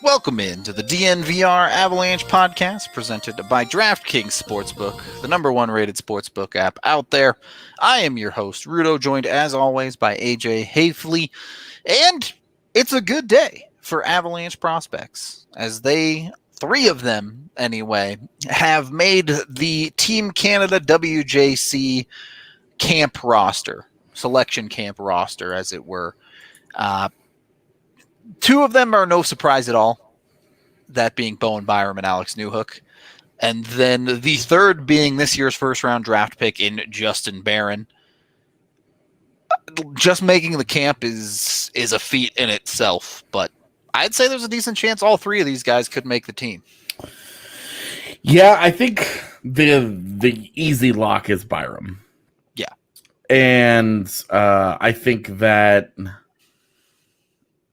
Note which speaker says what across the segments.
Speaker 1: Welcome into the DNVR Avalanche Podcast, presented by DraftKings Sportsbook, the number one rated sportsbook app out there. I am your host, Rudolph, joined as always by AJ Haefele, and it's a good day for Avalanche prospects, as three of them anyway, have made the Team Canada WJC camp roster, selection camp roster, as it were. Two of them are no surprise at all, that being Bowen Byram and Alex Newhook. And then the third being this year's first-round draft pick in Justin Barron. Just making the camp is a feat in itself, but I'd say there's a decent chance all three of these guys could make the team.
Speaker 2: Yeah, I think the easy lock is Byram.
Speaker 1: Yeah.
Speaker 2: And I think that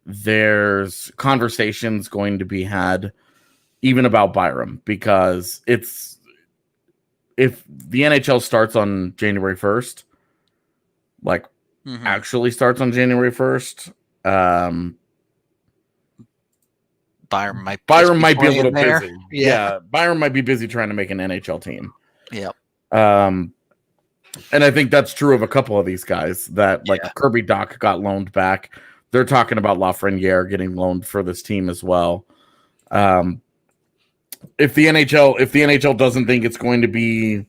Speaker 2: there's conversations going to be had even about Byram, because if the NHL starts on January 1st, actually starts on January 1st,
Speaker 1: Byram might
Speaker 2: be a little
Speaker 1: there.
Speaker 2: busy. Yeah, Byram might be busy trying to make an NHL team.
Speaker 1: Yep.
Speaker 2: And I think that's true of a couple of these guys that Kirby Dach got loaned back. They're talking about Lafreniere getting loaned for this team as well. If the NHL doesn't think it's going to be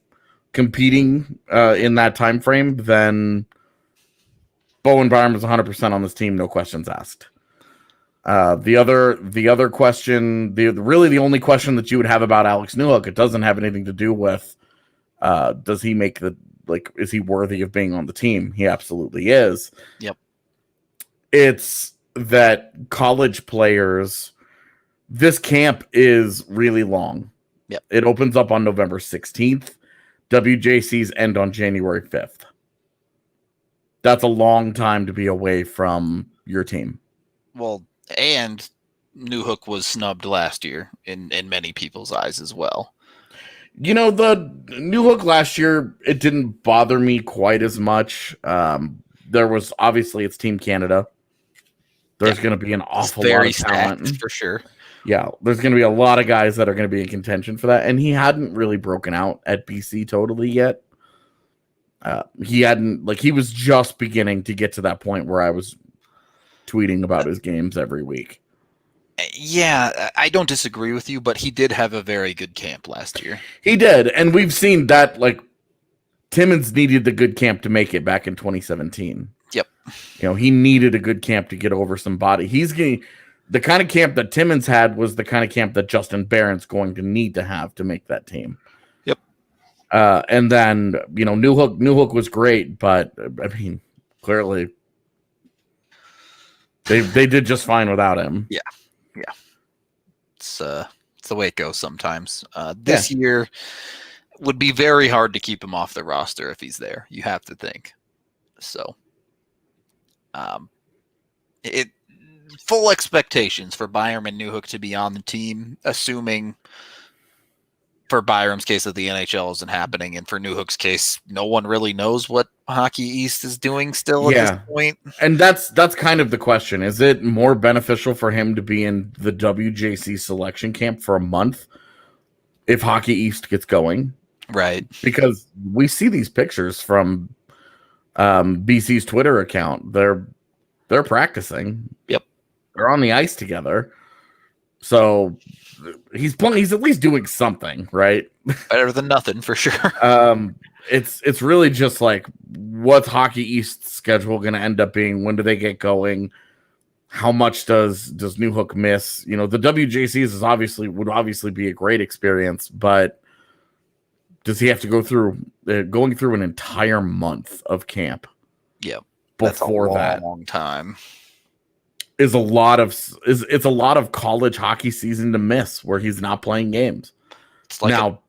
Speaker 2: competing in that time frame, then Bowen Byram is 100% on this team, no questions asked. The other question, the only question that you would have about Alex Newhook, it doesn't have anything to do with does he make is he worthy of being on the team? He absolutely is.
Speaker 1: Yep.
Speaker 2: It's that college players, this camp is really long.
Speaker 1: Yep.
Speaker 2: It opens up on November 16th. WJCs end on January 5th. That's a long time to be away from your team.
Speaker 1: Well, and Newhook was snubbed last year in many people's eyes as well.
Speaker 2: You know, the Newhook last year, it didn't bother me quite as much. There was, obviously, it's Team Canada. There's going to be an awful lot of talent.
Speaker 1: For sure.
Speaker 2: Yeah, there's going to be a lot of guys that are going to be in contention for that. And he hadn't really broken out at BC totally yet. He was just beginning to get to that point where I was tweeting about his games every week.
Speaker 1: Yeah, I don't disagree with you, but he did have a very good camp last year.
Speaker 2: He did, and we've seen that, Timmins needed the good camp to make it back in 2017.
Speaker 1: Yep.
Speaker 2: You know, he needed a good camp to get over some body. The kind of camp that Timmins had was the kind of camp that Justin Barron's going to need to have to make that team.
Speaker 1: Yep.
Speaker 2: And then, Newhook was great, but I mean, clearly they did just fine without him.
Speaker 1: Yeah. Yeah. It's the way it goes sometimes. This year would be very hard to keep him off the roster if he's there. You have to think. So, full expectations for Byram and Newhook to be on the team, assuming for Byram's case that the NHL isn't happening, and for Newhook's case, no one really knows what Hockey East is doing still at this point.
Speaker 2: And that's kind of the question. Is it more beneficial for him to be in the WJC selection camp for a month if Hockey East gets going?
Speaker 1: Right.
Speaker 2: Because we see these pictures from BC's Twitter account. They're practicing.
Speaker 1: Yep.
Speaker 2: They're on the ice together. So he's at least doing something, right?
Speaker 1: Better than nothing, for sure.
Speaker 2: It's really just what's Hockey East's schedule going to end up being? When do they get going? How much does Newhook miss? You know, the WJCs would obviously be a great experience, but does he have to go through going through an entire month of camp?
Speaker 1: Yeah,
Speaker 2: before
Speaker 1: that's a long time.
Speaker 2: It's a lot of college hockey season to miss where he's not playing games.
Speaker 1: It's like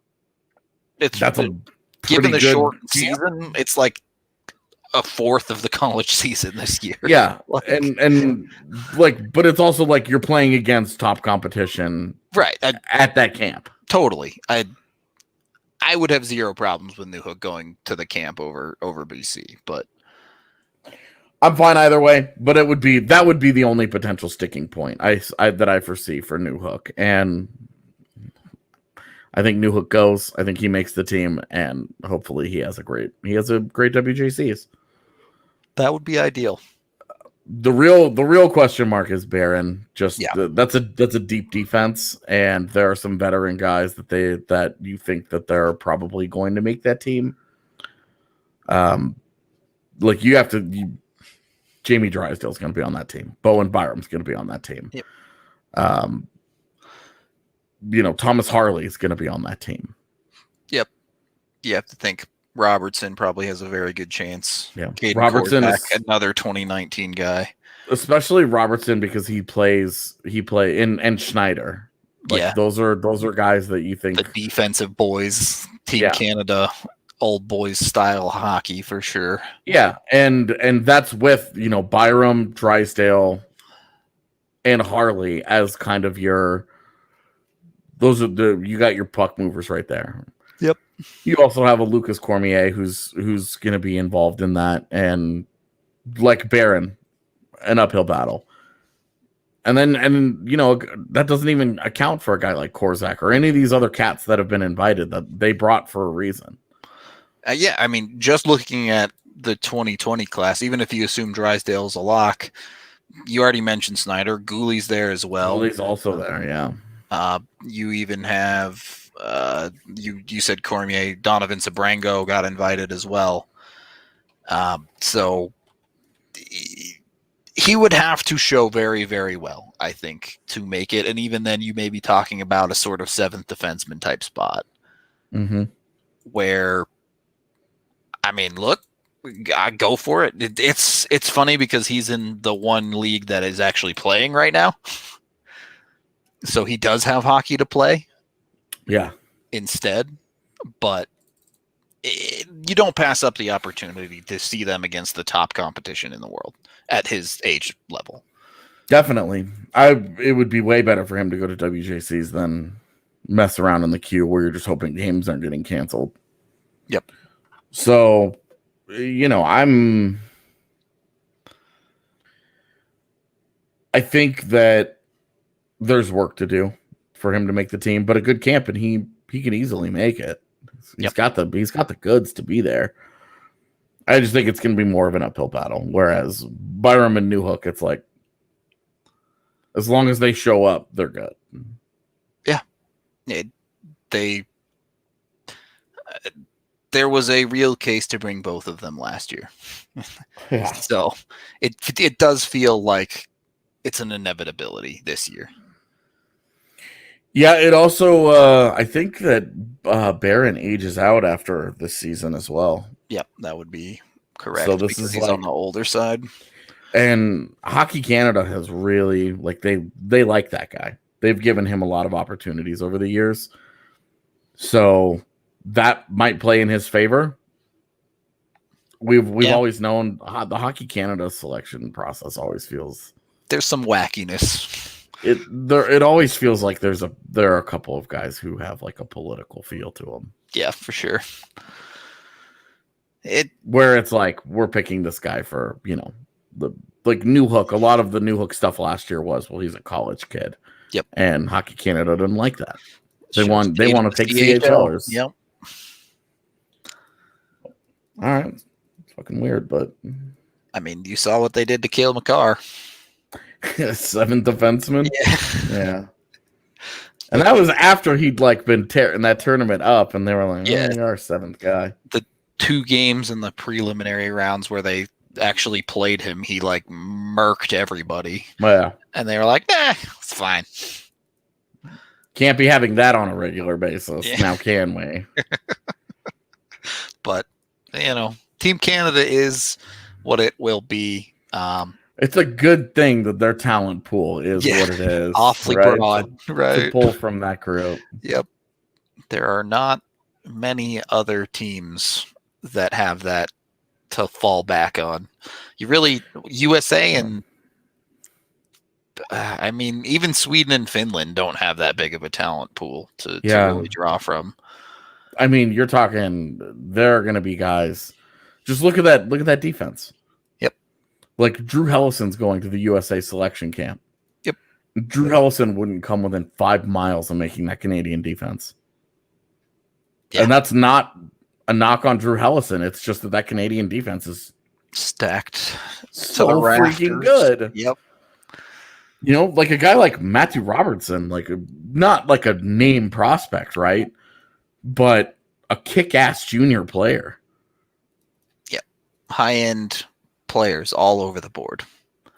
Speaker 1: given the short season, it's like a fourth of the college season this year.
Speaker 2: Yeah, but it's also you're playing against top competition,
Speaker 1: right?
Speaker 2: At that camp,
Speaker 1: totally. I would have zero problems with Newhook going to the camp over BC, but
Speaker 2: I'm fine either way, but that would be the only potential sticking point that I foresee for Newhook, and I think Newhook goes. I think he makes the team, and hopefully he has a great WJCs.
Speaker 1: That would be ideal.
Speaker 2: The real question mark is Barron. That's a deep defense, and there are some veteran guys that you think that they're probably going to make that team. Like Jamie Drysdale's going to be on that team. Bowen Byram's going to be on that team.
Speaker 1: Yep.
Speaker 2: Thomas Harley is going to be on that team.
Speaker 1: Yep. You have to think Robertson probably has a very good chance.
Speaker 2: Yeah.
Speaker 1: Caden
Speaker 2: Robertson
Speaker 1: is another 2019 guy.
Speaker 2: Especially Robertson because and Schneider. Those are guys that you think
Speaker 1: the defensive boys, Team Canada, old boys style hockey for sure.
Speaker 2: Yeah, and that's with Byram, Drysdale, and Harley as kind of you got your puck movers right there.
Speaker 1: Yep.
Speaker 2: You also have a Lucas Cormier who's going to be involved in that, and like Barron, an uphill battle. And then that doesn't even account for a guy like Korzak or any of these other cats that have been invited that they brought for a reason.
Speaker 1: Yeah, I mean, just looking at the 2020 class, even if you assume Drysdale's a lock, you already mentioned Snyder. Gooley's there as well.
Speaker 2: Gooley's also there, yeah.
Speaker 1: You even have you said Cormier, Donovan Sabrango got invited as well. So he would have to show very, very well, I think, to make it. And even then, you may be talking about a sort of seventh defenseman type spot, where, I mean, look, I go for it. It's funny because he's in the one league that is actually playing right now. So he does have hockey to play.
Speaker 2: Yeah.
Speaker 1: Instead, but you don't pass up the opportunity to see them against the top competition in the world at his age level.
Speaker 2: Definitely. It would be way better for him to go to WJCs than mess around in the queue where you're just hoping games aren't getting canceled.
Speaker 1: Yep.
Speaker 2: So, I think that there's work to do for him to make the team, but a good camp and he can easily make it. He's got the goods to be there. I just think it's going to be more of an uphill battle. Whereas Byram and Newhook, it's like, as long as they show up, they're good.
Speaker 1: Yeah. There was a real case to bring both of them last year.
Speaker 2: Yeah.
Speaker 1: So it does feel like it's an inevitability this year.
Speaker 2: Yeah, it also, I think that Barron ages out after this season as well.
Speaker 1: Yep, that would be correct.
Speaker 2: So this
Speaker 1: because
Speaker 2: is
Speaker 1: he's on the older side.
Speaker 2: And Hockey Canada has really, they like that guy. They've given him a lot of opportunities over the years. So that might play in his favor. We've always known the Hockey Canada selection process always feels...
Speaker 1: There's some wackiness.
Speaker 2: It always feels like there are a couple of guys who have like a political feel to them.
Speaker 1: Yeah, for sure.
Speaker 2: Where it's like we're picking this guy for Newhook. A lot of the Newhook stuff last year was he's a college kid.
Speaker 1: Yep.
Speaker 2: And Hockey Canada didn't like that. They want to take CHLers.
Speaker 1: Yep.
Speaker 2: All right, it's fucking weird, but
Speaker 1: I mean, you saw what they did to Cale Makar.
Speaker 2: Seventh defenseman.
Speaker 1: Yeah.
Speaker 2: And that was after he'd been tearing that tournament up, and they were like,
Speaker 1: Yeah,
Speaker 2: you're our seventh guy.
Speaker 1: The 2 games in the preliminary rounds where they actually played him, he murked everybody.
Speaker 2: Yeah.
Speaker 1: And they were like, it's fine.
Speaker 2: Can't be having that on a regular basis. Yeah. Now can we?
Speaker 1: But, Team Canada is what it will be.
Speaker 2: It's a good thing that their talent pool is what it is.
Speaker 1: Awfully broad, right?
Speaker 2: To pull from that group.
Speaker 1: Yep. There are not many other teams that have that to fall back on. USA and even Sweden and Finland don't have that big of a talent pool to really draw from.
Speaker 2: I mean, you're talking there are going to be guys. Just look at that defense.
Speaker 1: Yep.
Speaker 2: Like Drew Hellison's going to the USA selection camp.
Speaker 1: Yep.
Speaker 2: Drew Hellison wouldn't come within 5 miles of making that Canadian defense. Yeah. And that's not a knock on Drew Hellison. It's just that Canadian defense is
Speaker 1: stacked
Speaker 2: so freaking good.
Speaker 1: Yep.
Speaker 2: You know, like a guy like Matthew Robertson, not like a name prospect, right? But a kick-ass junior player.
Speaker 1: Yep. High-end players all over the board.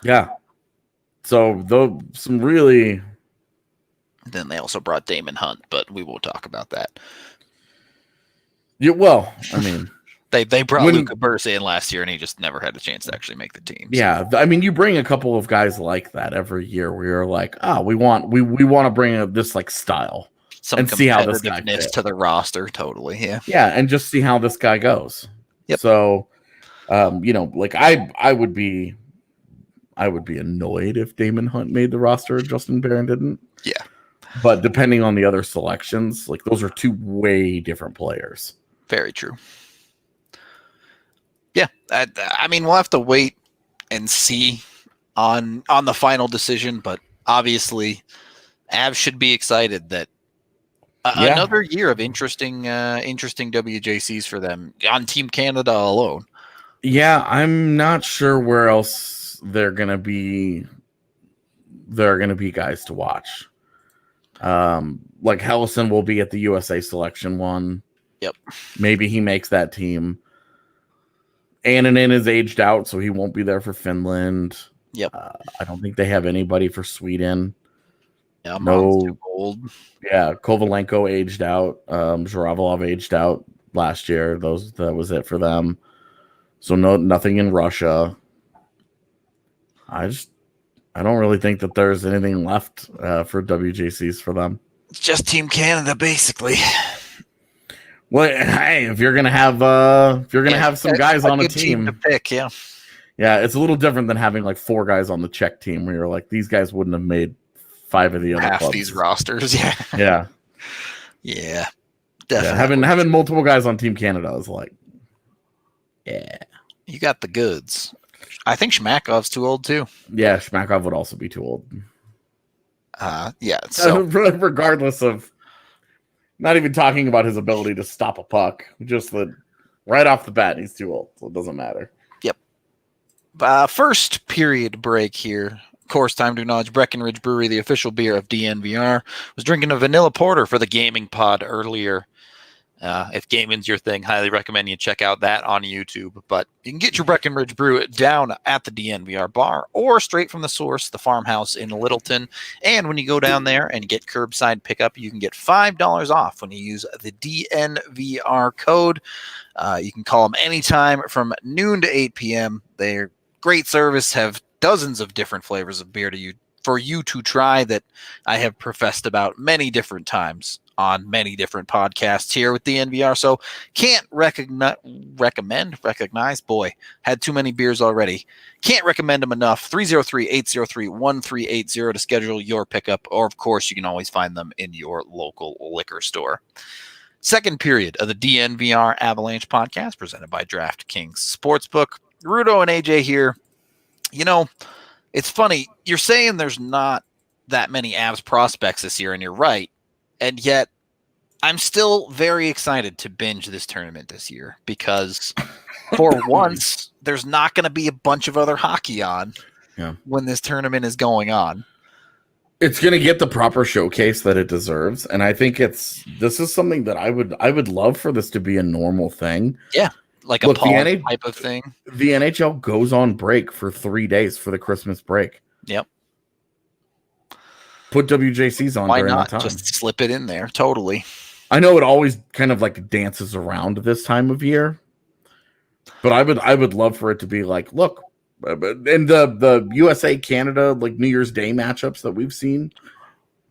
Speaker 2: Yeah. So, though, some really...
Speaker 1: Then they also brought Damon Hunt, but we won't talk about that.
Speaker 2: Yeah, well, I mean...
Speaker 1: They brought Luca Bursa in last year, and he just never had a chance to actually make the team. So.
Speaker 2: Yeah, I mean, you bring a couple of guys like that every year where you're like, we want to bring this like style
Speaker 1: some
Speaker 2: and see how this guy fits
Speaker 1: to the roster. Totally, yeah,
Speaker 2: yeah, and just see how this guy goes.
Speaker 1: Yep.
Speaker 2: So, you know, like I would be annoyed if Damon Hunt made the roster, Justin Barron didn't.
Speaker 1: Yeah,
Speaker 2: but depending on the other selections, like those are two way different players.
Speaker 1: Very true. Yeah, I mean, we'll have to wait and see on the final decision, but obviously, Avs should be excited that another year of interesting WJCs for them on Team Canada alone.
Speaker 2: Yeah, I'm not sure where else they're gonna be. There are gonna be guys to watch. Like Hellison will be at the USA selection one.
Speaker 1: Yep,
Speaker 2: maybe he makes that team. Annunen is aged out, so he won't be there for Finland.
Speaker 1: Yep.
Speaker 2: I don't think they have anybody for Sweden.
Speaker 1: Yeah, no. Too old.
Speaker 2: Yeah, Kovalenko aged out. Zhuravlov aged out last year. That was it for them. So nothing in Russia. I don't really think that there's anything left for WJCs for them.
Speaker 1: It's just Team Canada, basically.
Speaker 2: Well, hey, if you're gonna have some guys on a team
Speaker 1: to pick, yeah,
Speaker 2: it's a little different than having like 4 guys on the Czech team where you're like, these guys wouldn't have made 5 of the other
Speaker 1: half
Speaker 2: clubs.
Speaker 1: These rosters, yeah,
Speaker 2: definitely. Having multiple guys on Team Canada is like,
Speaker 1: you got the goods. I think Shmakov's too old too.
Speaker 2: Yeah, Shmakov would also be too old.
Speaker 1: So
Speaker 2: regardless of. Not even talking about his ability to stop a puck. Just that right off the bat, he's too old, so it doesn't matter.
Speaker 1: Yep. First period break here. Of course, time to acknowledge Breckenridge Brewery, the official beer of DNVR. Was drinking a vanilla porter for the gaming pod earlier. If gaming's your thing, highly recommend you check out that on YouTube. But you can get your Breckenridge Brew down at the DNVR bar or straight from the source, the farmhouse in Littleton. And when you go down there and get curbside pickup, you can get $5 off when you use the DNVR code. You can call them anytime from noon to 8 p.m. They're great service, have dozens of different flavors of beer for you to try that I have professed about many different times on many different podcasts here with the NVR. So can't recognize, boy, had too many beers already. Can't recommend them enough. 303-803-1380 to schedule your pickup. Or of course, you can always find them in your local liquor store. Second period of the DNVR Avalanche Podcast presented by DraftKings Sportsbook. Rudo and AJ here. You know, it's funny. You're saying there's not that many Avs prospects this year, and you're right. And yet, I'm still very excited to binge this tournament this year because, for once, there's not going to be a bunch of other hockey on when this tournament is going on.
Speaker 2: It's going to get the proper showcase that it deserves, and I think this is something that I would love for this to be a normal thing.
Speaker 1: Yeah, like a pause type of thing.
Speaker 2: The NHL goes on break for 3 days for the Christmas break.
Speaker 1: Yep.
Speaker 2: Put WJCs on.
Speaker 1: Why
Speaker 2: during
Speaker 1: not?
Speaker 2: that time.
Speaker 1: Just slip it in there. Totally.
Speaker 2: I know it always kind of like dances around this time of year, but I would love for it to be like, look, and the USA Canada like New Year's Day matchups that we've seen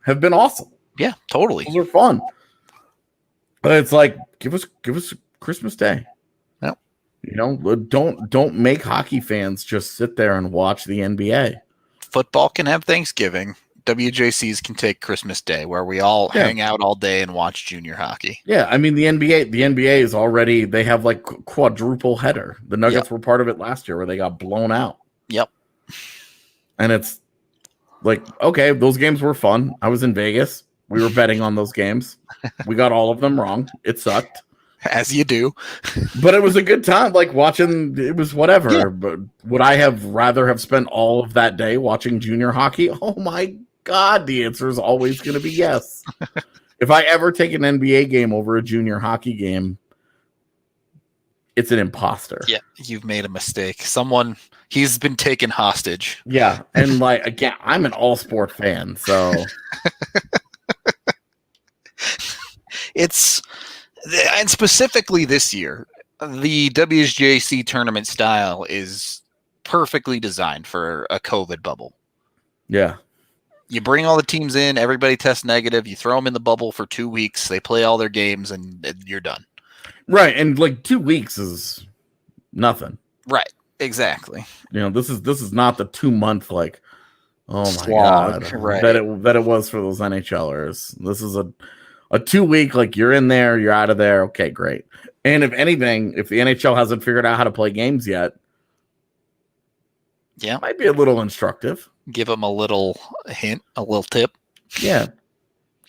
Speaker 2: have been awesome.
Speaker 1: Yeah, totally.
Speaker 2: Those are fun. But it's like give us Christmas Day.
Speaker 1: Yep.
Speaker 2: You know, don't make hockey fans just sit there and watch the NBA.
Speaker 1: Football can have Thanksgiving. WJCs can take Christmas Day, where we all hang out all day and watch junior hockey.
Speaker 2: Yeah, I mean the NBA is already, they have like quadruple header. The Nuggets were part of it last year where they got blown out.
Speaker 1: Yep.
Speaker 2: And it's like, okay, those games were fun. I was in Vegas. We were betting on those games. We got all of them wrong. It sucked.
Speaker 1: As you do.
Speaker 2: But it was a good time, like watching. It was whatever.
Speaker 1: Yeah.
Speaker 2: But would I have rather have spent all of that day watching junior hockey? Oh my God, the answer is always going to be yes. If I ever take an NBA game over a junior hockey game, it's an imposter.
Speaker 1: Yeah, you've made a mistake. He's been taken hostage.
Speaker 2: Yeah, and like again, I'm an all sport fan, so
Speaker 1: and specifically this year, the WJC tournament style is perfectly designed for a COVID bubble.
Speaker 2: yeah.
Speaker 1: You bring all the teams in, everybody tests negative, you throw them in the bubble for 2 weeks, they play all their games, and you're done.
Speaker 2: Right, and like 2 weeks is nothing.
Speaker 1: Right, exactly.
Speaker 2: You know, this is not the 2 month like, oh my
Speaker 1: Slog,
Speaker 2: God,
Speaker 1: right.
Speaker 2: that it was for those NHLers. This is a 2 week, like you're in there, you're out of there. Okay, great. And if anything, if the NHL hasn't figured out how to play games yet,
Speaker 1: yeah,
Speaker 2: it might be a little instructive.
Speaker 1: Give them a little hint, a little tip.
Speaker 2: Yeah.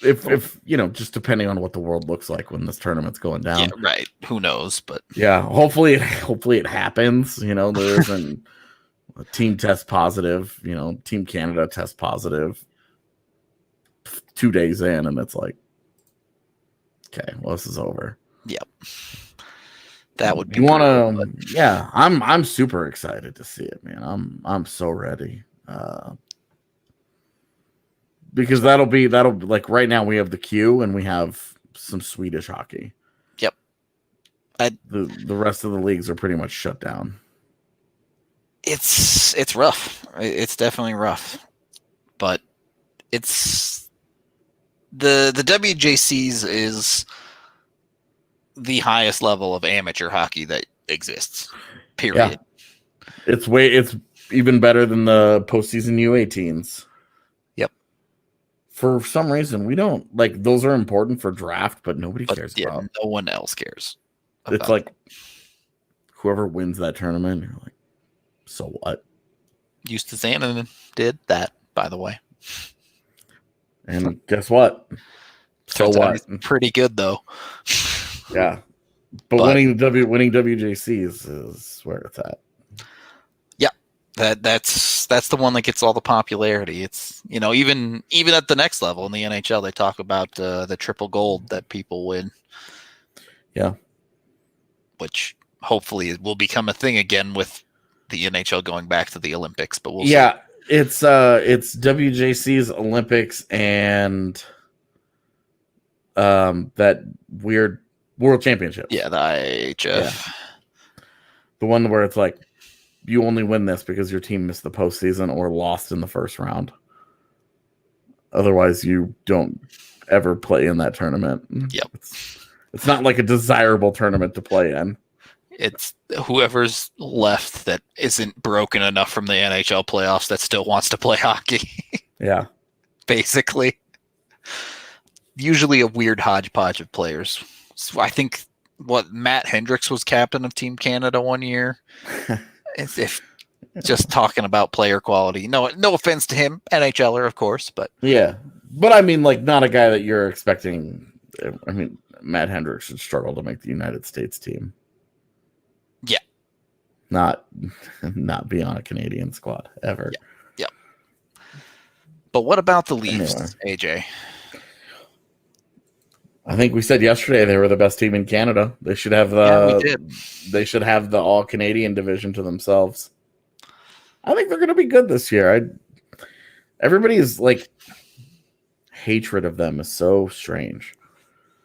Speaker 2: If you know, just depending on what the world looks like when this tournament's going down.
Speaker 1: Yeah, right. Who knows? But
Speaker 2: yeah, hopefully it happens. You know, there isn't a team test positive. You know, Team Canada test positive 2 days in, and it's like, okay, well, this is over.
Speaker 1: Yep. That would be.
Speaker 2: You want to? Yeah, I'm super excited to see it, man. I'm so ready. Because that'll be like right now we have the Q and we have some Swedish hockey.
Speaker 1: Yep.
Speaker 2: The rest of the leagues are pretty much shut down.
Speaker 1: It's rough. It's definitely rough, but it's the WJCs is the highest level of amateur hockey that exists. Period.
Speaker 2: Yeah. It's even better than the postseason U18s.
Speaker 1: Yep.
Speaker 2: For some reason, we don't like those are important for draft, but nobody cares about.
Speaker 1: No one else cares.
Speaker 2: It's like whoever wins that tournament, you're like, so what?
Speaker 1: Eustace Annan did that, by the way.
Speaker 2: And guess what? So what?
Speaker 1: Pretty good though.
Speaker 2: Yeah. But winning WJCs is where it's at.
Speaker 1: Yeah. That's the one that gets all the popularity. It's, you know, even at the next level in the NHL, they talk about the triple gold that people win.
Speaker 2: Yeah.
Speaker 1: Which hopefully will become a thing again with the NHL going back to the Olympics, but we'll see.
Speaker 2: It's WJC's Olympics and that weird World Championship.
Speaker 1: Yeah, the IHF. Yeah.
Speaker 2: The one where it's like you only win this because your team missed the postseason or lost in the first round. Otherwise, you don't ever play in that tournament.
Speaker 1: Yep.
Speaker 2: It's not like a desirable tournament to play in.
Speaker 1: It's whoever's left that isn't broken enough from the NHL playoffs that still wants to play hockey.
Speaker 2: Yeah. Basically.
Speaker 1: Usually a weird hodgepodge of players. So I think Matt Hendricks was captain of Team Canada one year. If just talking about player quality. No offense to him, NHLer, of course, but
Speaker 2: yeah. But I mean, like, not a guy that you're expecting. I mean, Matt Hendricks should struggle to make the United States team.
Speaker 1: Yeah.
Speaker 2: Not be on a Canadian squad ever.
Speaker 1: Yeah. But what about the Leafs, anyway. AJ?
Speaker 2: I think we said yesterday they were the best team in Canada. They should have they should have the all Canadian division to themselves. I think they're going to be good this year. Everybody's like hatred of them is so strange.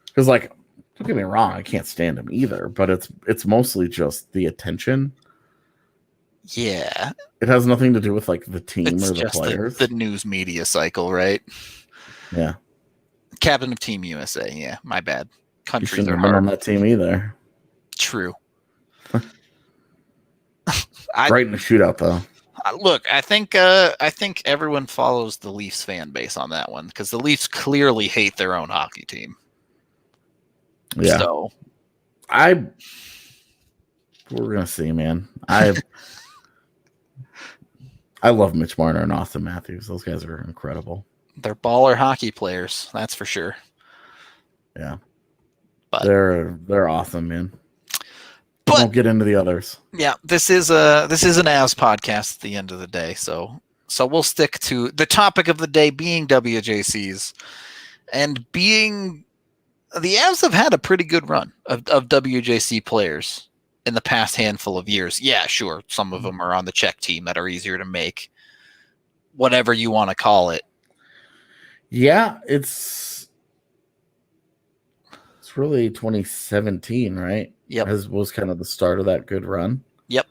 Speaker 2: Because like, don't get me wrong, I can't stand them either, but it's mostly just the attention.
Speaker 1: Yeah.
Speaker 2: It has nothing to do with like the team or the players.
Speaker 1: The news media cycle, right?
Speaker 2: Yeah.
Speaker 1: Captain of Team USA. Yeah, my bad.
Speaker 2: Countries are hard on that team either.
Speaker 1: True.
Speaker 2: Right in the shootout, though.
Speaker 1: Look, I think everyone follows the Leafs fan base on that one because the Leafs clearly hate their own hockey team.
Speaker 2: Yeah.
Speaker 1: So,
Speaker 2: we're gonna see, man. I love Mitch Marner and Austin Matthews. Those guys are incredible.
Speaker 1: They're baller hockey players, that's for sure.
Speaker 2: Yeah,
Speaker 1: but
Speaker 2: they're awesome, man. But won't get into the others.
Speaker 1: Yeah, this is an Avs podcast at the end of the day, so we'll stick to the topic of the day being WJCs, and being the Avs have had a pretty good run of WJC players in the past handful of years. Yeah, sure, some of them are on the Czech team that are easier to make, whatever you want to call it.
Speaker 2: Yeah, it's really 2017, right?
Speaker 1: Yep.
Speaker 2: Was kind of the start of that good run.
Speaker 1: Yep.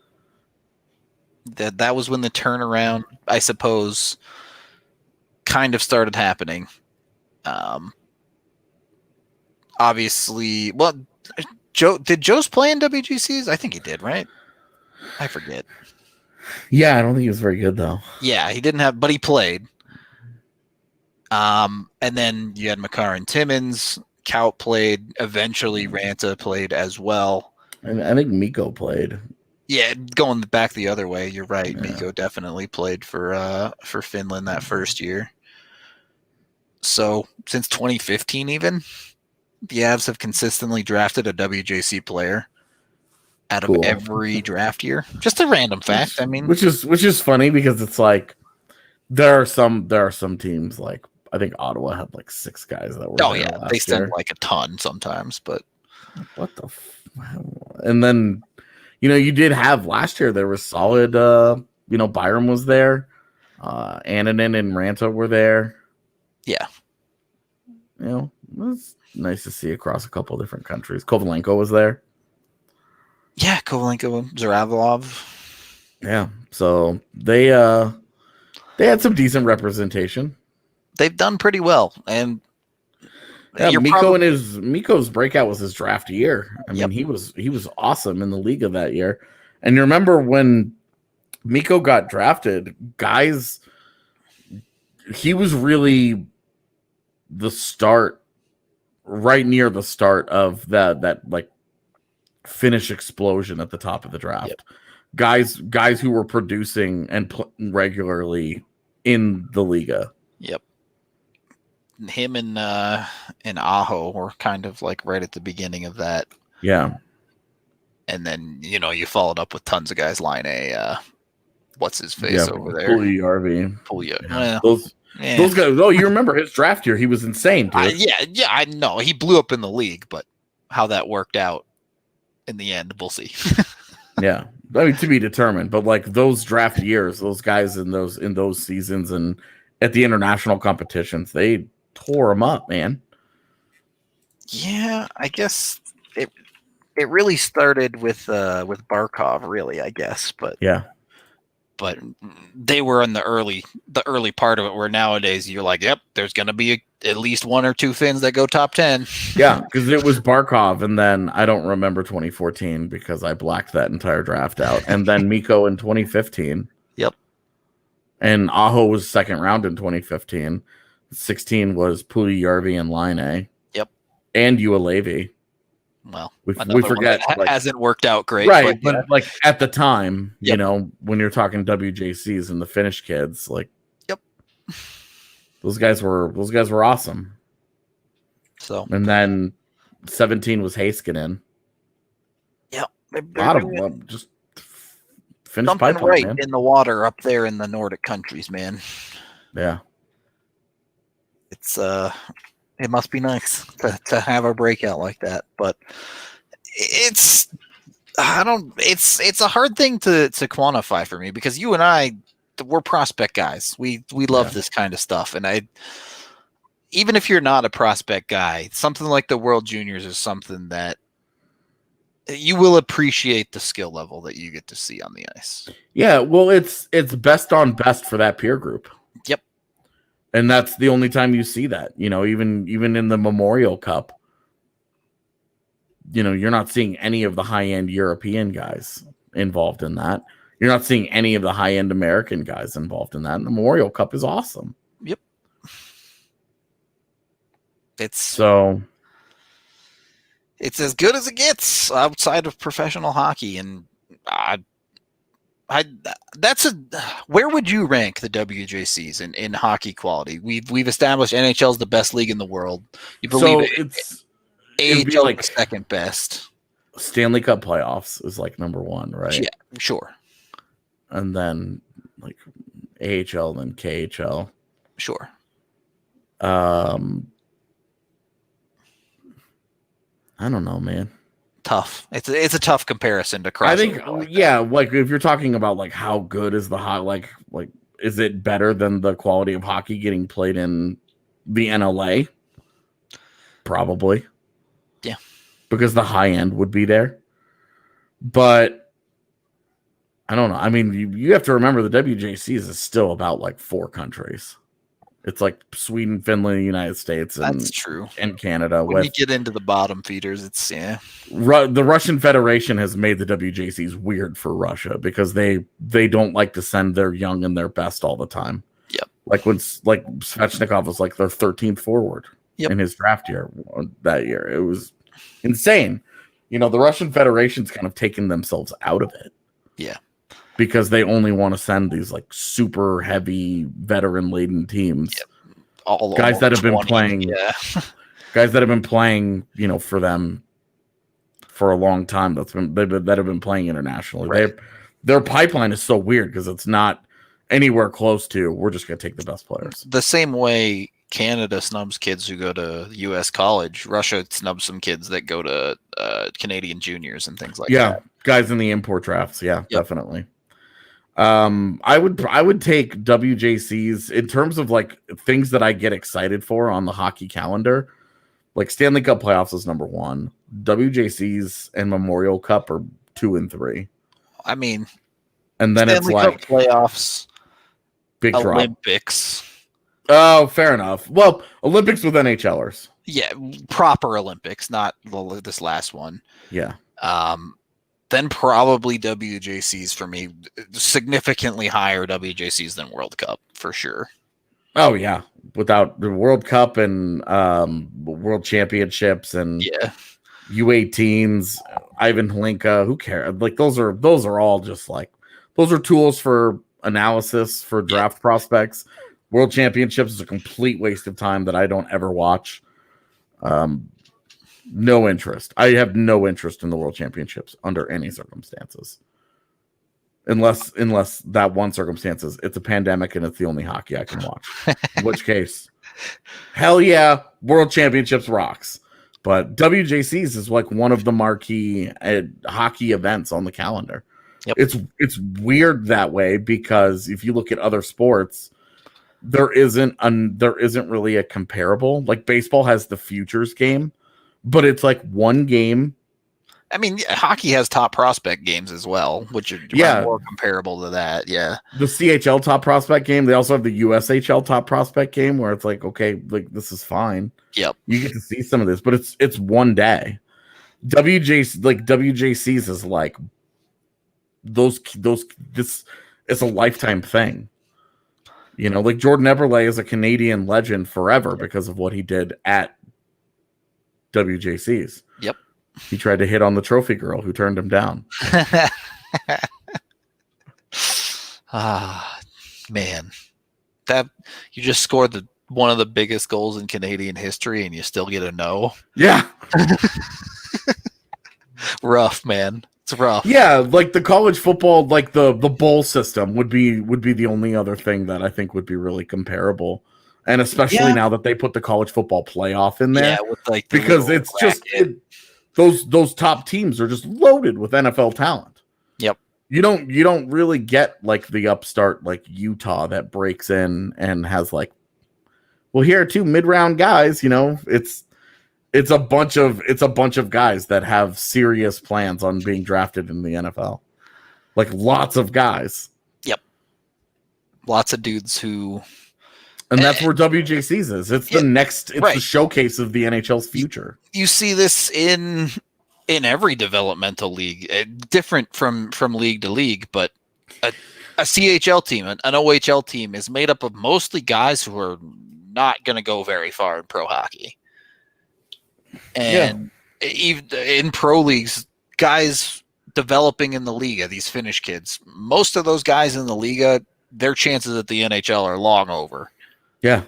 Speaker 1: That was when the turnaround, I suppose, kind of started happening. Obviously, well, did Joe's play in WGCs? I think he did, right? I forget.
Speaker 2: Yeah, I don't think he was very good though.
Speaker 1: Yeah, he didn't have, but he played. And then you had Makar and Timmins. Kaut played. Eventually, Ranta played as well.
Speaker 2: And I think Mikko played.
Speaker 1: Yeah, going back the other way, you're right.
Speaker 2: Yeah.
Speaker 1: Mikko definitely played for Finland that first year. So since 2015, even the Avs have consistently drafted a WJC player out of every draft year. Just a random fact. I mean,
Speaker 2: which is funny because it's like there are some teams like. I think Ottawa had like 6 guys that were.
Speaker 1: Oh yeah, they send like a ton sometimes, but
Speaker 2: what the? And then, you did have last year. There was solid. Byram was there. Annunen and Ranta were there.
Speaker 1: Yeah,
Speaker 2: it was nice to see across a couple of different countries. Kovalenko was there.
Speaker 1: Yeah, Kovalenko, Zaravalov.
Speaker 2: Yeah, so they had some decent representation.
Speaker 1: They've done pretty well, and
Speaker 2: yeah, Mikko's breakout was his draft year. I mean, he was awesome in the league of that year. And you remember when Mikko got drafted, guys, he was really the start, right near the start of that like Finnish explosion at the top of the draft. Yep. Guys who were producing and regularly in the Liga.
Speaker 1: Yep. Him and Aho were kind of like right at the beginning of that.
Speaker 2: Yeah.
Speaker 1: And then, you followed up with tons of guys. Line A, what's his face over there?
Speaker 2: Puljujarvi. Yeah. Those guys. Oh, you remember his draft year? He was insane, dude.
Speaker 1: Yeah, I know. He blew up in the league, but how that worked out in the end, we'll see.
Speaker 2: Yeah. I mean, to be determined. But like those draft years, those guys in those seasons and at the international competitions, they tore them up, man.
Speaker 1: Yeah, I guess it really started with Barkov, really, I guess, but they were in the early part of it, where nowadays you're like, yep, there's going to be at least 1 or 2 Finns that go top 10.
Speaker 2: Yeah, because it was Barkov, and then I don't remember 2014 because I blacked that entire draft out, and then Mikko in 2015.
Speaker 1: Yep.
Speaker 2: And Aho was second round in 2015. 16 was Puljujarvi and Line.
Speaker 1: Yep.
Speaker 2: And Uelevi.
Speaker 1: Well,
Speaker 2: we forget
Speaker 1: that hasn't worked out great,
Speaker 2: right? But like at the time, when you're talking WJCs and the Finnish kids, like,
Speaker 1: yep,
Speaker 2: those guys were awesome.
Speaker 1: So,
Speaker 2: and then 17 was Heiskanen.
Speaker 1: Yeah,
Speaker 2: a lot of them just Finnish
Speaker 1: something
Speaker 2: pipeline,
Speaker 1: right
Speaker 2: man.
Speaker 1: In the water up there in the Nordic countries, man.
Speaker 2: Yeah,
Speaker 1: it's it must be nice to have a breakout like that, but it's a hard thing to quantify for me, because you and I, we're prospect guys. We love this kind of stuff, and even if you're not a prospect guy, something like the World Juniors is something that you will appreciate the skill level that you get to see on the ice.
Speaker 2: Yeah, well, it's best on best for that peer group.
Speaker 1: Yep.
Speaker 2: And that's the only time you see that, even in the Memorial Cup, you're not seeing any of the high-end European guys involved in that. You're not seeing any of the high-end American guys involved in that. And the Memorial Cup is awesome.
Speaker 1: Yep. It's as good as it gets outside of professional hockey. And Where would you rank the WJCs in hockey quality? We've established NHL is the best league in the world. You believe
Speaker 2: it'd be
Speaker 1: AHL
Speaker 2: like
Speaker 1: the second best.
Speaker 2: Stanley Cup playoffs is like number one, right?
Speaker 1: Yeah, sure.
Speaker 2: And then like AHL, then KHL.
Speaker 1: Sure.
Speaker 2: I don't know, man.
Speaker 1: Tough. It's a tough comparison to cross.
Speaker 2: I think, like if you're talking about like how good is the hot, like is it better than the quality of hockey getting played in the NLA? Probably.
Speaker 1: Yeah.
Speaker 2: Because the high end would be there. But I don't know. I mean, you have to remember the WJCs is still about like 4 countries. It's like Sweden, Finland, the United States, and
Speaker 1: that's true,
Speaker 2: and Canada.
Speaker 1: When you get into the bottom feeders, it's the
Speaker 2: Russian Federation has made the WJCs weird for Russia because they don't like to send their young and their best all the time.
Speaker 1: Yep.
Speaker 2: Like when Svechnikov was like their 13th forward in his draft year that year. It was insane. The Russian Federation's kind of taken themselves out of it.
Speaker 1: Yeah.
Speaker 2: Because they only want to send these like super heavy veteran laden teams.
Speaker 1: Yep.
Speaker 2: Guys that have been
Speaker 1: 20,
Speaker 2: playing.
Speaker 1: Yeah.
Speaker 2: Guys that have been playing, for them for a long time. That have been playing internationally.
Speaker 1: Right.
Speaker 2: Their pipeline is so weird because it's not anywhere close to. We're just going to take the best players.
Speaker 1: The same way Canada snubs kids who go to U.S. college, Russia snubs some kids that go to Canadian juniors and things like that.
Speaker 2: Yeah, guys in the import drafts. Yeah, definitely. I would take WJCs in terms of like things that I get excited for on the hockey calendar. Like Stanley Cup playoffs is number 1. WJCs and Memorial Cup are 2 and 3.
Speaker 1: I mean,
Speaker 2: and then
Speaker 1: Stanley
Speaker 2: it's like
Speaker 1: Cup playoffs,
Speaker 2: big
Speaker 1: Olympics.
Speaker 2: Oh, fair enough. Well, Olympics with NHLers.
Speaker 1: Yeah, proper Olympics, not this last one.
Speaker 2: Yeah.
Speaker 1: Then probably WJCs for me, significantly higher WJCs than World Cup for sure.
Speaker 2: Oh yeah, without the World Cup and World Championships and U18s, Ivan Hlinka, who cares? Like those are all just like those are tools for analysis for draft prospects. World Championships is a complete waste of time that I don't ever watch. No interest. I have no interest in the World Championships under any circumstances. Unless that one circumstances, it's a pandemic and it's the only hockey I can watch. In which case, hell yeah, World Championships rocks. But WJCs is like one of the marquee hockey events on the calendar.
Speaker 1: Yep.
Speaker 2: It's weird that way because if you look at other sports, there isn't really a comparable. Like baseball has the futures game, but it's like one game.
Speaker 1: I mean, hockey has top prospect games as well, which are more comparable to that. Yeah.
Speaker 2: The CHL top prospect game. They also have the USHL top prospect game where it's like, okay, like this is fine.
Speaker 1: Yep.
Speaker 2: You get to see some of this, but it's one day. WJCs is like this it's a lifetime thing. Like Jordan Eberle is a Canadian legend forever because of what he did at WJCs.
Speaker 1: Yep.
Speaker 2: He tried to hit on the trophy girl who turned him down.
Speaker 1: Man. That you just scored one of the biggest goals in Canadian history and you still get a no.
Speaker 2: Yeah.
Speaker 1: Rough, man. It's rough.
Speaker 2: Yeah, like the college football, like the bowl system would be the only other thing that I think would be really comparable. And especially now that they put the college football playoff in there.
Speaker 1: Yeah, with like
Speaker 2: because it's bracket. Those top teams are just loaded with NFL talent.
Speaker 1: Yep.
Speaker 2: You don't really get like the upstart like Utah that breaks in and has like, well, here are 2 mid-round guys, It's a bunch of guys that have serious plans on being drafted in the NFL. Like lots of guys.
Speaker 1: Yep. Lots of dudes who.
Speaker 2: And that's where WJCs is. It's the showcase of the NHL's future.
Speaker 1: You see this in every developmental league, different from league to league, but a CHL team, an OHL team is made up of mostly guys who are not going to go very far in pro hockey. And even in pro leagues, guys developing in the Liga, these Finnish kids, most of those guys in the Liga, their chances at the NHL are long over.
Speaker 2: Yeah.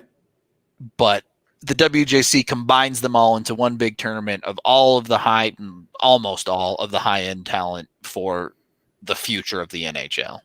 Speaker 1: But the WJC combines them all into one big tournament of all of the almost all of the high-end talent for the future of the NHL.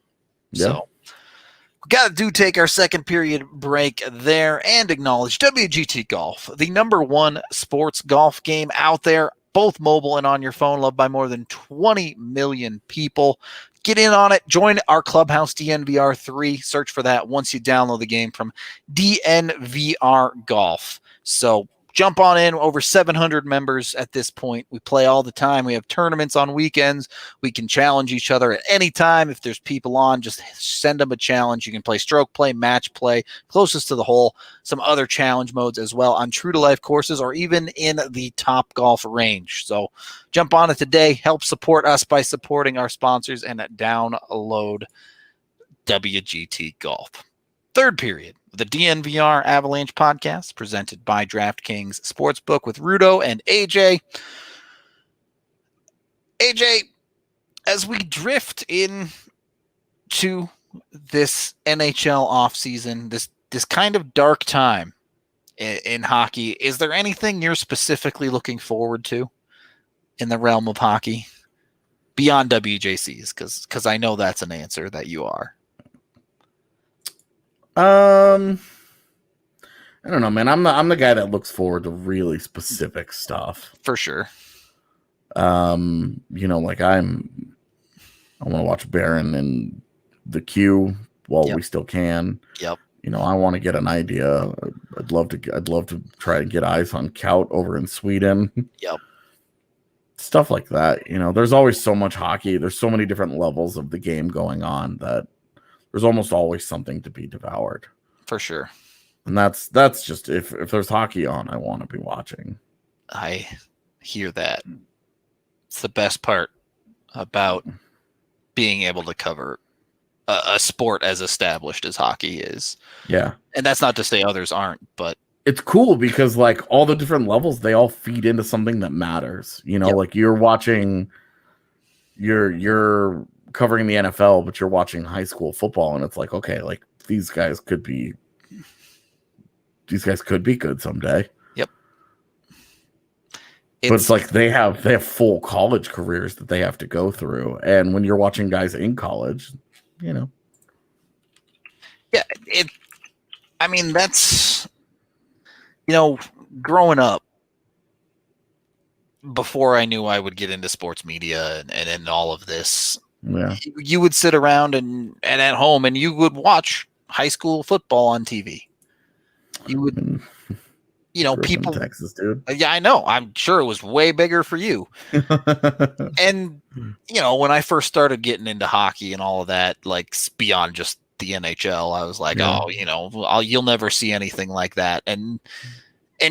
Speaker 2: Yeah.
Speaker 1: So we got to take our second period break there and acknowledge WGT Golf, the number one sports golf game out there, both mobile and on your phone, loved by more than 20 million people. Get in on it. Join our clubhouse, DNVR 3. Search for that once you download the game from DNVR Golf. So jump on in. Over 700 members at this point. We play all the time. We have tournaments on weekends. We can challenge each other at any time. If there's people on, just send them a challenge. You can play stroke play, match play, closest to the hole, some other challenge modes as well on true to life courses or even in the Top Golf range. So jump on it today. Help support us by supporting our sponsors and download WGT Golf. Third period, the DNVR Avalanche Podcast, presented by DraftKings Sportsbook with Rudo and AJ. AJ, as we drift into this NHL offseason, this kind of dark time in hockey, is there anything you're specifically looking forward to in the realm of hockey beyond WJCs? Because I know that's an answer that you are.
Speaker 2: I don't know, man. I'm the guy that looks forward to really specific stuff.
Speaker 1: For sure.
Speaker 2: Like I want to watch Baron and the Q while we still can.
Speaker 1: Yep.
Speaker 2: I want to get an idea. I'd love to try and get eyes on Kaut over in Sweden.
Speaker 1: Yep.
Speaker 2: Stuff like that. There's always so much hockey. There's so many different levels of the game going on that there's almost always something to be devoured.
Speaker 1: For sure.
Speaker 2: And that's just if there's hockey on, I want to be watching.
Speaker 1: I hear that. It's the best part about being able to cover a sport as established as hockey is. Yeah. And that's not to say others aren't, but
Speaker 2: it's cool because like all the different levels, they all feed into something that matters. Like you're watching, you're covering the NFL, but you're watching high school football, and it's like, okay, like these guys could be good someday.
Speaker 1: Yep.
Speaker 2: But it's like they have full college careers that they have to go through, and when you're watching guys in college,
Speaker 1: yeah, that's growing up, before I knew I would get into sports media and all of this.
Speaker 2: Yeah,
Speaker 1: you would sit around and at home and you would watch high school football on TV. You would, people,
Speaker 2: Texas, dude.
Speaker 1: Yeah, I know. I'm sure it was way bigger for you. And when I first started getting into hockey and all of that, like beyond just the NHL, I was like, you'll never see anything like that. And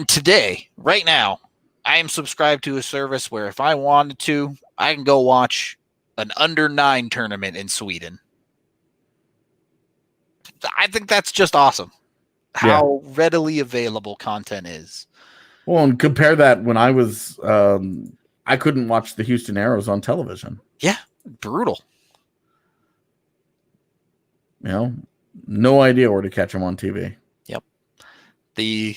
Speaker 1: today, right now, I am subscribed to a service where if I wanted to, I can go watch an under-9 tournament in Sweden. I think that's just awesome. How readily available content is.
Speaker 2: Well, and compare that when I was, I couldn't watch the Houston Aeros on television.
Speaker 1: Yeah, brutal.
Speaker 2: No idea where to catch them on TV.
Speaker 1: Yep. The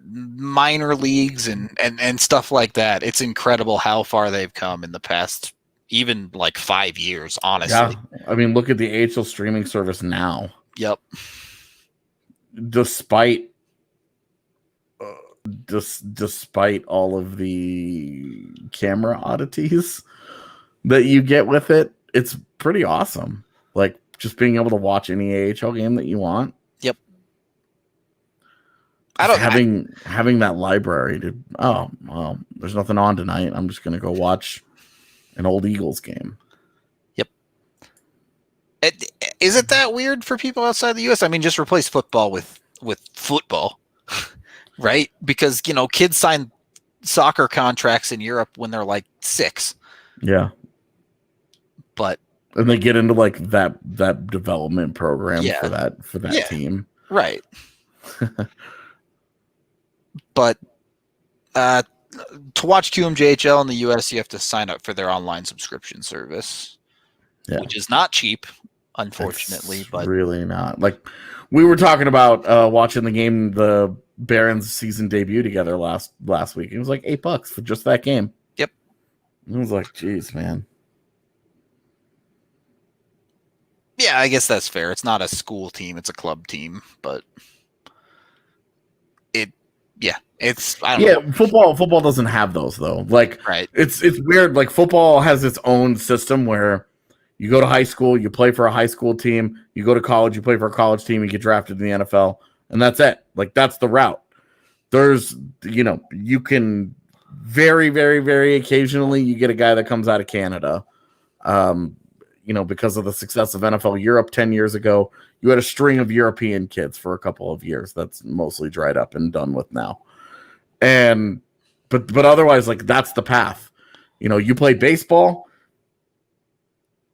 Speaker 1: minor leagues and stuff like that. It's incredible how far they've come in the past, even like 5 years, honestly.
Speaker 2: Yeah. I mean, look at the AHL streaming service now.
Speaker 1: Yep.
Speaker 2: Despite all of the camera oddities that you get with it, it's pretty awesome. Like just being able to watch any AHL game that you want.
Speaker 1: Yep.
Speaker 2: Having that library to there's nothing on tonight. I'm just gonna go watch an old Eagles game.
Speaker 1: Yep. Is it that weird for people outside the US? I mean, just replace football with football, right? Because kids sign soccer contracts in Europe when they're like 6.
Speaker 2: Yeah. And they get into like that development program for that team.
Speaker 1: Right. But to watch QMJHL in the US, you have to sign up for their online subscription service, which is not cheap, unfortunately.
Speaker 2: It's
Speaker 1: but
Speaker 2: really not. Like we were talking about watching the game, the Barons season debut together last week. It was like $8 for just that game.
Speaker 1: Yep.
Speaker 2: I was like, geez, man.
Speaker 1: Yeah, I guess that's fair. It's not a school team; it's a club team. But it's I don't know.
Speaker 2: Football doesn't have those though. Like,
Speaker 1: right?
Speaker 2: It's weird. Like football has its own system where you go to high school, you play for a high school team. You go to college, you play for a college team, you get drafted in the NFL, and that's it. Like that's the route. There's, you can very, very, very occasionally you get a guy that comes out of Canada. Because of the success of NFL Europe 10 years ago, you had a string of European kids for a couple of years. That's mostly dried up and done with now. But otherwise, like that's the path. You play baseball.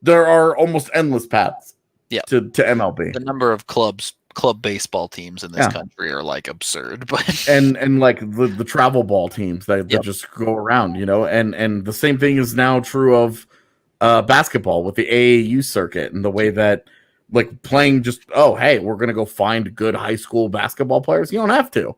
Speaker 2: There are almost endless paths. To MLB.
Speaker 1: The number of club baseball teams in this country are like absurd. But
Speaker 2: and like the travel ball teams that just go around, and the same thing is now true of basketball with the AAU circuit and the way that like playing just, hey, we're going to go find good high school basketball players. You don't have to.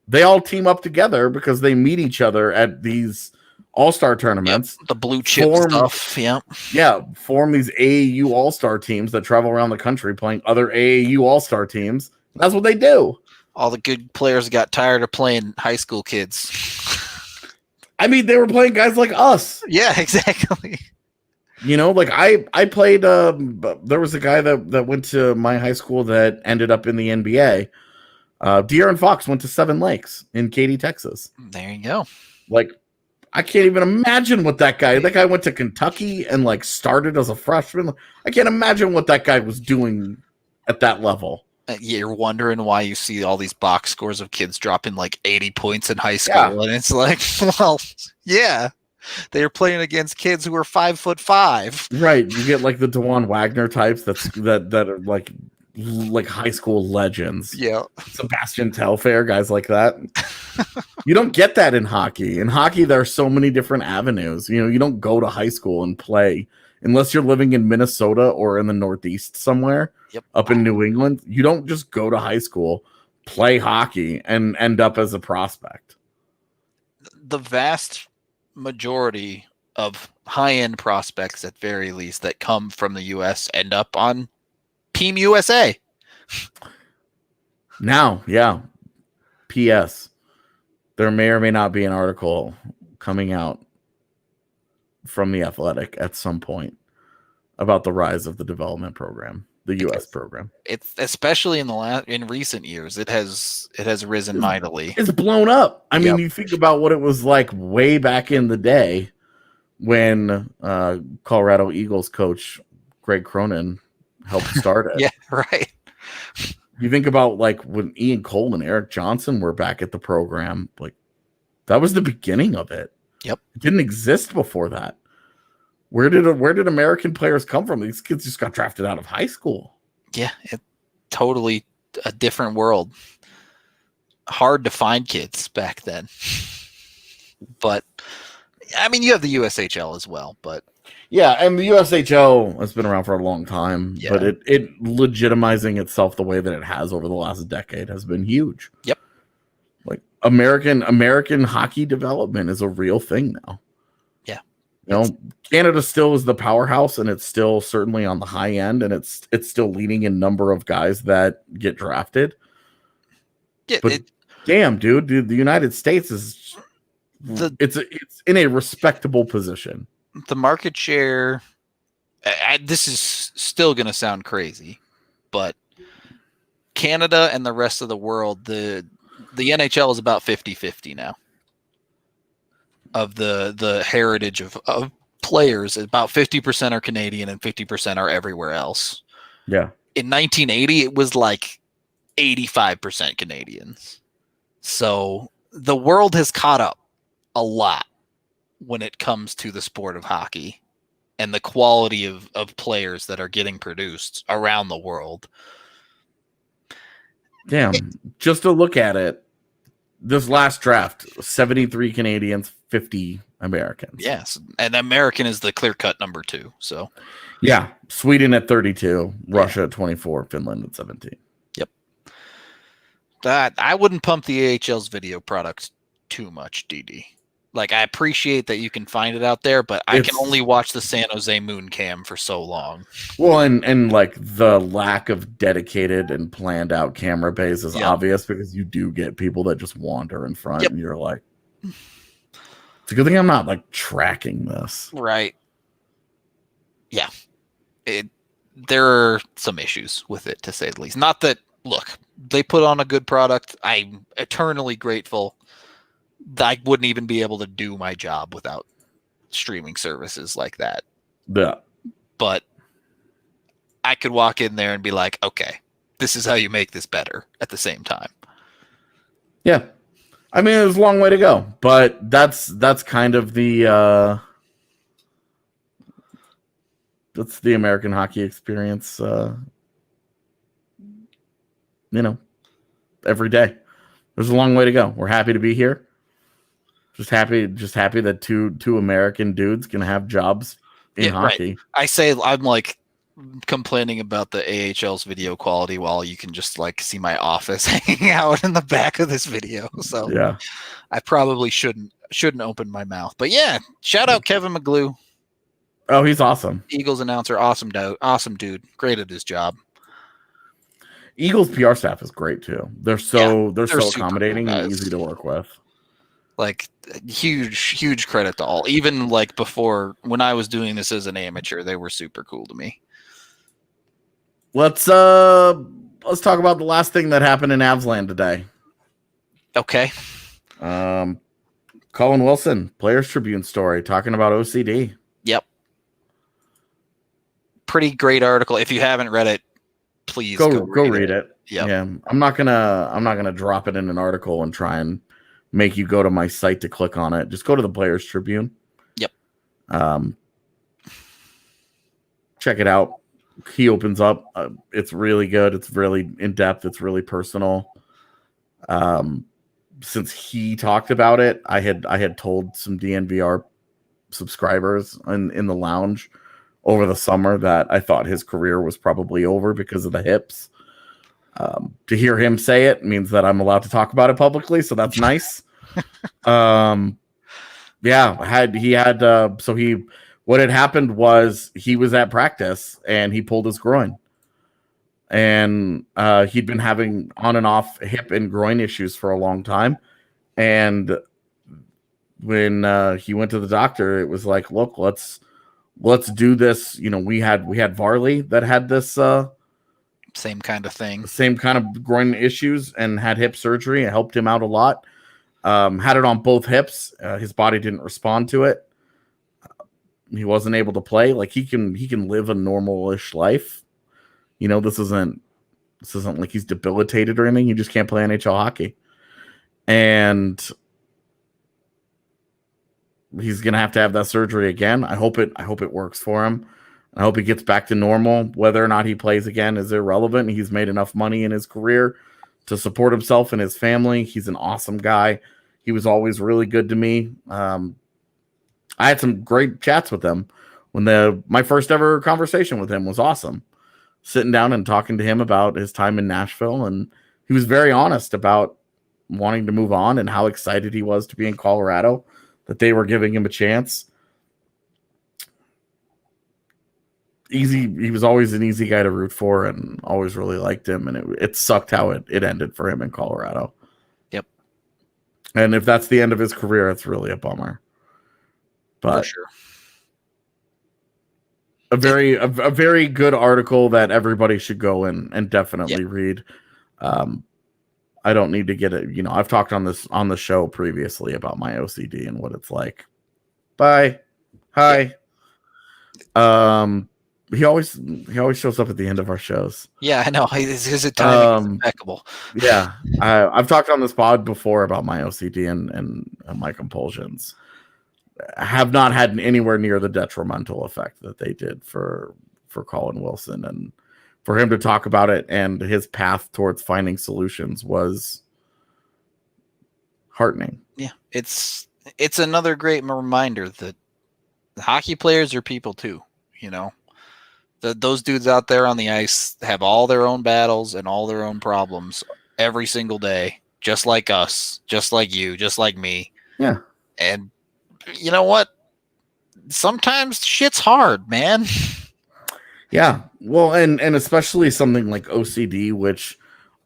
Speaker 2: They all team up together because they meet each other at these all-star tournaments.
Speaker 1: The blue chip stuff.
Speaker 2: Form these AAU all-star teams that travel around the country playing other AAU all-star teams. That's what they do.
Speaker 1: All the good players got tired of playing high school kids.
Speaker 2: I mean, they were playing guys like us.
Speaker 1: Yeah, exactly.
Speaker 2: Like I played, there was a guy that went to my high school that ended up in the NBA. De'Aaron Fox went to Seven Lakes in Katy, Texas.
Speaker 1: There you go.
Speaker 2: Like, I can't even imagine what that guy went to Kentucky and like started as a freshman. I can't imagine what that guy was doing at that level.
Speaker 1: You're wondering why you see all these box scores of kids dropping like 80 points in high school. And it's like, well, yeah. They're playing against kids who are 5'5".
Speaker 2: Right. You get like the DeJuan Wagner types that are like high school legends.
Speaker 1: Yeah.
Speaker 2: Sebastian Telfair, guys like that. You don't get that in hockey. In hockey, there are so many different avenues. You don't go to high school and play unless you're living in Minnesota or in the Northeast somewhere up in New England. You don't just go to high school, play hockey, and end up as a prospect.
Speaker 1: The vast majority of high-end prospects, at very least, that come from the U.S. end up on Team USA.
Speaker 2: Now, P.S. There may or may not be an article coming out from The Athletic at some point about the rise of the development program, the U.S. program.
Speaker 1: It's especially in recent years, it has risen mightily.
Speaker 2: It's blown up. I mean, you think about what it was like way back in the day when Colorado Eagles coach Greg Cronin helped start it.
Speaker 1: Yeah, right.
Speaker 2: You think about like when Ian Cole and Eric Johnson were back at the program, like that was the beginning of it.
Speaker 1: Yep.
Speaker 2: It didn't exist before that. Where did American players come from? These kids just got drafted out of high school.
Speaker 1: Yeah, totally a different world. Hard to find kids back then. But I mean, you have the USHL as well, but
Speaker 2: yeah, and the USHL has been around for a long time, but it legitimizing itself the way that it has over the last decade has been huge.
Speaker 1: Yep.
Speaker 2: Like American hockey development is a real thing now. Yeah. Canada still is the powerhouse, and it's still certainly on the high end, and it's still leading in number of guys that get drafted.
Speaker 1: Yeah,
Speaker 2: but damn, dude, the United States is it's in a respectable position.
Speaker 1: The market share, this is still going to sound crazy, but Canada and the rest of the world, the NHL is about 50-50 now. Of the heritage of players, about 50% are Canadian and 50% are everywhere else.
Speaker 2: Yeah.
Speaker 1: In 1980, it was like 85% Canadians. So the world has caught up a lot when it comes to the sport of hockey and the quality of players that are getting produced around the world.
Speaker 2: Damn, just to look at it, this last draft, 73 Canadians, 50 Americans.
Speaker 1: Yes, and American is the clear-cut number 2. So,
Speaker 2: yeah, Sweden at 32, Russia at 24, Finland at 17.
Speaker 1: Yep. That I wouldn't pump the AHL's video product too much, DD. Like, I appreciate that you can find it out there, but I can only watch the San Jose Moon Cam for so long.
Speaker 2: Well, and like the lack of dedicated and planned out camera bays is obvious, because you do get people that just wander in front, and you're like, it's a good thing I'm not like tracking this.
Speaker 1: Right. Yeah. There are some issues with it, to say the least. Not that, look, they put on a good product. I'm eternally grateful. I wouldn't even be able to do my job without streaming services like that.
Speaker 2: Yeah.
Speaker 1: But I could walk in there and be like, okay, this is how you make this better at the same time.
Speaker 2: Yeah. I mean, it was a long way to go, but that's kind of the that's the American hockey experience, every day. There's a long way to go. We're happy to be here. Just happy that two American dudes can have jobs in hockey.
Speaker 1: Right. I say I'm like complaining about the AHL's video quality while you can just like see my office hanging out in the back of this video. So
Speaker 2: yeah,
Speaker 1: I probably shouldn't open my mouth. But yeah, shout out Kevin McGlue.
Speaker 2: Oh, he's awesome.
Speaker 1: Eagles announcer, awesome dude, great at his job.
Speaker 2: Eagles PR staff is great too. They're so accommodating
Speaker 1: cool
Speaker 2: and easy to work with.
Speaker 1: Like, huge credit to all. Even like before, when I was doing this as an amateur, they were super cool to me.
Speaker 2: Let's talk about the last thing that happened in Avsland today.
Speaker 1: Okay.
Speaker 2: Colin Wilson, Players Tribune story, talking about OCD.
Speaker 1: Yep. Pretty great article. If you haven't read it, please
Speaker 2: go read it.
Speaker 1: Yep.
Speaker 2: Yeah. I'm not gonna drop it in an article and try and make you go to my site to click on it. Just go to the Players Tribune.
Speaker 1: Yep.
Speaker 2: Check it out. He opens up. It's really good. It's really in depth. It's really personal. Since he talked about it, I had told some DNVR subscribers in the lounge over the summer that I thought his career was probably over because of the hips. To hear him say it means that I'm allowed to talk about it publicly, so that's nice. What had happened was he was at practice and he pulled his groin, and he'd been having on and off hip and groin issues for a long time. And when he went to the doctor, it was like, look, let's do this. We had Varley that had this
Speaker 1: same kind of thing,
Speaker 2: same kind of groin issues, and had hip surgery. It helped him out a lot. Had it on both hips. His body didn't respond to it. He wasn't able to play. Like, he can live a normal-ish life. This isn't like he's debilitated or anything. He just can't play NHL hockey. And he's gonna have to have that surgery again. I hope it works for him. I hope he gets back to normal. Whether or not he plays again is irrelevant. He's made enough money in his career to support himself and his family. He's an awesome guy. He was always really good to me. I had some great chats with him. My first ever conversation with him was awesome. Sitting down and talking to him about his time in Nashville, and he was very honest about wanting to move on and how excited he was to be in Colorado, that they were giving him a chance. He was always an easy guy to root for, and always really liked him. And it sucked how it ended for him in Colorado.
Speaker 1: Yep.
Speaker 2: And if that's the end of his career, it's really a bummer. But
Speaker 1: for sure.
Speaker 2: A very good article that everybody should go and definitely read. I don't need to get it. I've talked on the show previously about my OCD and what it's like. Bye. Hi. He always shows up at the end of our shows.
Speaker 1: Yeah, I know. His timing is impeccable.
Speaker 2: Yeah. I've talked on this pod before about my OCD and my compulsions. I have not had anywhere near the detrimental effect that they did for Colin Wilson, and for him to talk about it and his path towards finding solutions was heartening.
Speaker 1: Yeah, it's another great reminder that hockey players are people too. You know, those dudes out there on the ice have all their own battles and all their own problems every single day, just like us, just like you, just like me.
Speaker 2: Yeah.
Speaker 1: And you know what? Sometimes shit's hard, man.
Speaker 2: Yeah. Well, and especially something like OCD, which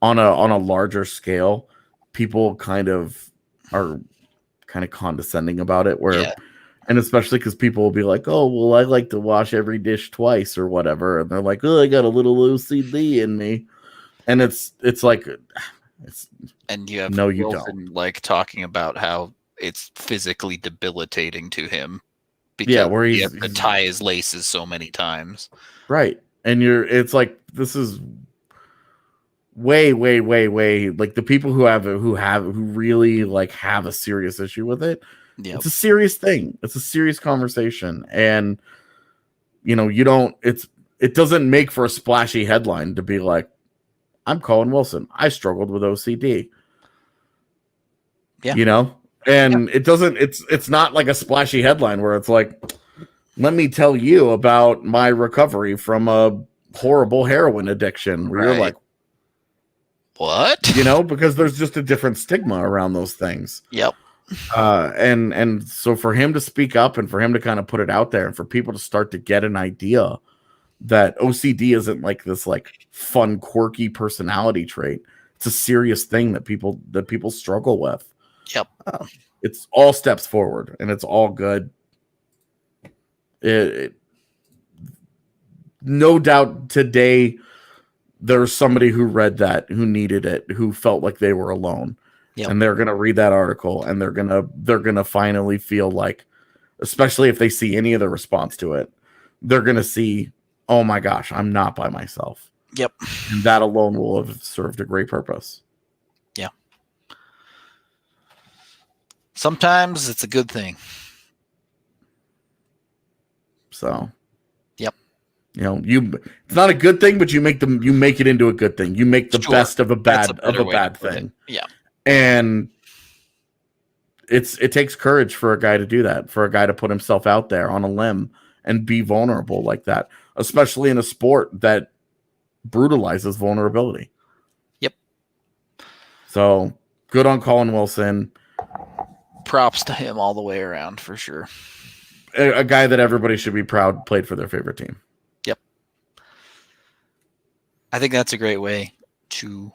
Speaker 2: on a larger scale, people kind of are kind of condescending about it, where and especially because people will be like, oh, well, I like to wash every dish twice or whatever. And they're like, oh, I got a little OCD in me. And it's like,
Speaker 1: and you have
Speaker 2: no, you
Speaker 1: Wilson,
Speaker 2: don't.
Speaker 1: like talking about how it's physically debilitating to him because
Speaker 2: where
Speaker 1: he has to tie his laces so many times.
Speaker 2: Right. And it's like, this is way like the people who really like have a serious issue with it. It's a serious thing. It's a serious conversation. And it doesn't make for a splashy headline to be like, I'm Colin Wilson. I struggled with OCD.
Speaker 1: Yeah.
Speaker 2: And it doesn't, it's not like a splashy headline where it's like, let me tell you about my recovery from a horrible heroin addiction, where you're like,
Speaker 1: what?
Speaker 2: Because there's just a different stigma around those things.
Speaker 1: Yep.
Speaker 2: And so for him to speak up and for him to kind of put it out there and for people to start to get an idea that OCD isn't like this like fun, quirky personality trait. It's a serious thing that people struggle with.
Speaker 1: Yep.
Speaker 2: It's all steps forward and it's all good. No doubt today there's somebody who read that, who needed it, who felt like they were alone. Yep. And they're going to read that article and they're going to finally feel like, especially if they see any of the response to it, they're going to see, oh my gosh, I'm not by myself.
Speaker 1: Yep.
Speaker 2: And that alone will have served a great purpose.
Speaker 1: Yeah. Sometimes it's a good thing.
Speaker 2: So,
Speaker 1: yep.
Speaker 2: It's not a good thing, but you make it into a good thing. You make the best of a bad thing.
Speaker 1: Yeah.
Speaker 2: And it takes courage for a guy to do that, for a guy to put himself out there on a limb and be vulnerable like that, especially in a sport that brutalizes vulnerability.
Speaker 1: Yep.
Speaker 2: So good on Colin Wilson.
Speaker 1: Props to him all the way around for sure.
Speaker 2: A guy that everybody should be proud played for their favorite team.
Speaker 1: Yep. I think that's a great way to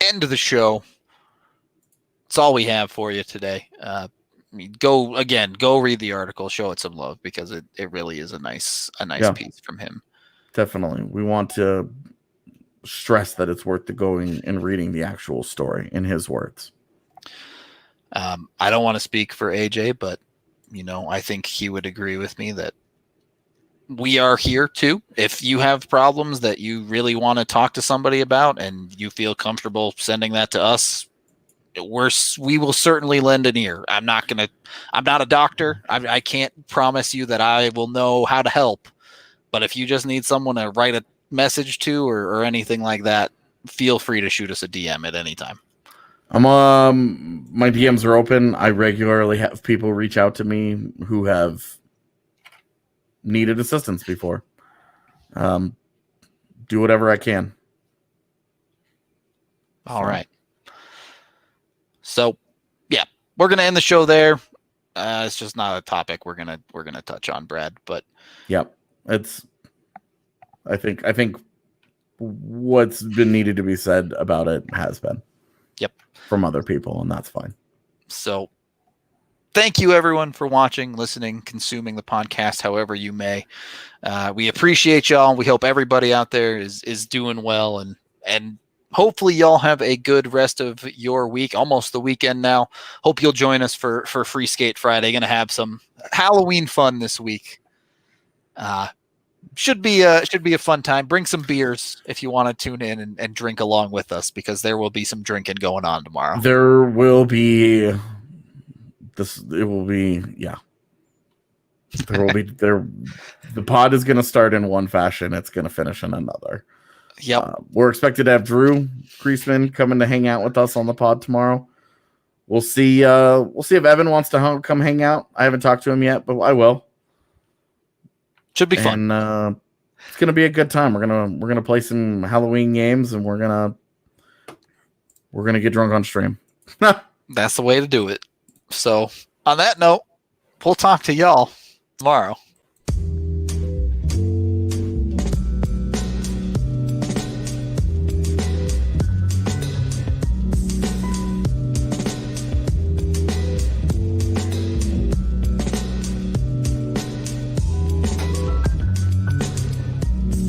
Speaker 1: end the show. That's all we have for you today. Go read the article, show it some love because it really is a nice piece from him.
Speaker 2: Definitely. We want to stress that it's worth going and reading the actual story in his words.
Speaker 1: I don't want to speak for AJ, but I think he would agree with me that we are here too. If you have problems that you really want to talk to somebody about and you feel comfortable sending that to us, we will certainly lend an ear. I'm not a doctor. I can't promise you that I will know how to help, but if you just need someone to write a message to or anything like that, feel free to shoot us a DM at any time.
Speaker 2: My DMs are open. I regularly have people reach out to me who have needed assistance before. Do whatever I can.
Speaker 1: All right. So, yeah, we're gonna end the show there. It's just not a topic we're gonna touch on, Brad. But
Speaker 2: yep, I think what's been needed to be said about it has been.
Speaker 1: Yep,
Speaker 2: from other people, and that's fine.
Speaker 1: So, thank you everyone for watching, listening, consuming the podcast, however you may. We appreciate y'all. We hope everybody out there is doing well and. Hopefully y'all have a good rest of your week, almost the weekend now. Hope you'll join us for Free Skate Friday. Going to have some Halloween fun this week. Should be a fun time. Bring some beers if you want to tune in and drink along with us because there will be some drinking going on tomorrow.
Speaker 2: There will be this. It will be yeah. There will be there. The pod is going to start in one fashion. It's going to finish in another.
Speaker 1: Yep.
Speaker 2: We're expected to have Drew Kreisman coming to hang out with us on the pod tomorrow. we'll see. We'll see if Evan wants to come hang out. I haven't talked to him yet, but I will.
Speaker 1: Should be fun.
Speaker 2: And it's gonna be a good time. We're gonna play some Halloween games, and we're gonna get drunk on stream.
Speaker 1: That's the way to do it. So on that note, we'll talk to y'all tomorrow.